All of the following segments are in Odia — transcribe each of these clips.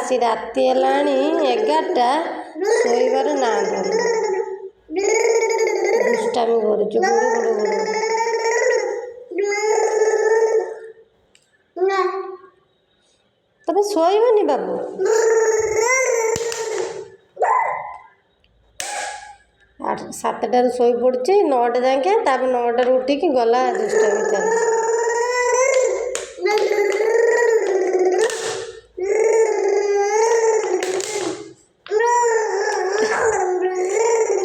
ଆସି ରାତି ହେଲାଣି 11ଟା ଶୋଇବାର ନାଁ ଧରୁନି। ଦୁଷ୍ଟାମି କରୁଛୁ ଗୁଡ଼ୁ ଗୁଡ଼ୁ ଗୁଡ଼ୁ। ତମେ ଶୋଇବନି ବାବୁ? 7ଟାରୁ ଶୋଇ ପଡ଼ୁଛି 9ଟା ଯାକେ, ତାପରେ 9ଟାରୁ ଉଠିକି ଗଲା ଦୁଷ୍ଟାମି ଚାଲିଛି।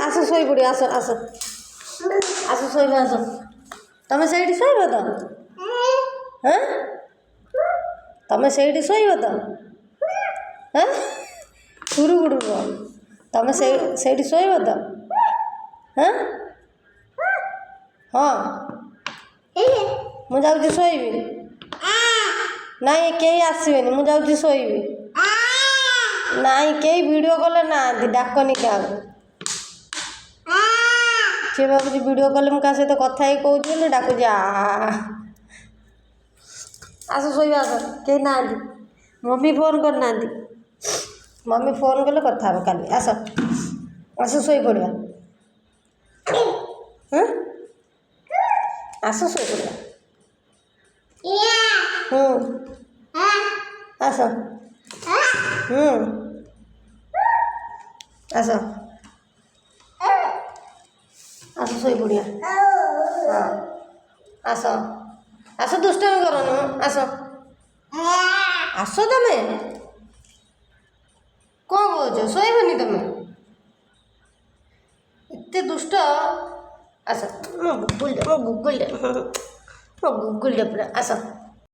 ଆସ ଶୋଇପଡ଼ିବ, ଆସ ଆସ ଆସ ଶୋଇବ, ଆସ। ତମେ ସେଇଠି ଶୋଇବ ତ? ହଁ, ତମେ ସେଇଠି ଶୋଇବ ତ? ହଁ, ଗୁରୁ ଗୁରୁ ରୁହ। ତମେ ସେଇଠି ଶୋଇବ ତ? ହଁ ହଁ, ମୁଁ ଯାଉଛି ଶୋଇବି। ନାଇଁ କେହି ଆସିବେନି, ମୁଁ ଯାଉଛି ଶୋଇବି। ନାଇଁ କେହି ଭିଡ଼ିଓ କଲ୍ ନାହାନ୍ତି, ଡାକନି କାହାକୁ। ସିଏ ଭାବୁଛି ଭିଡ଼ିଓ କଲ୍ ମୁଁ କାହା ସହିତ କଥା ହେଇ କହୁଛି ବୋଲି ଡାକୁଛି। ଆସ ଶୋଇବା, ଆସ। କେହି ନାହାନ୍ତି, ମମି ଫୋନ୍ କରିନାହାନ୍ତି। ମମି ଫୋନ୍ କଲେ କଥା ହେବ କାଲି। ଆସ ଆସ ଶୋଇପଡ଼ିବା। ହଁ, ଆସ ଶୋଇପଡ଼ିବା। ଆସ। ଆସ ଆସ ଶୋଇପଡ଼ିବା। ହଁ, ଆସ ଆସ, ଦୁଷ୍ଟାମି କରନି। ଆସ ଆସ। ତମେ କ'ଣ କହୁଛ? ଶୋଇବନି ତମେ? ଏତେ ଦୁଷ୍ଟ। ଆସ, ମୋ ଗୁଗୁଲଟେ ପୁରା। ଆସ।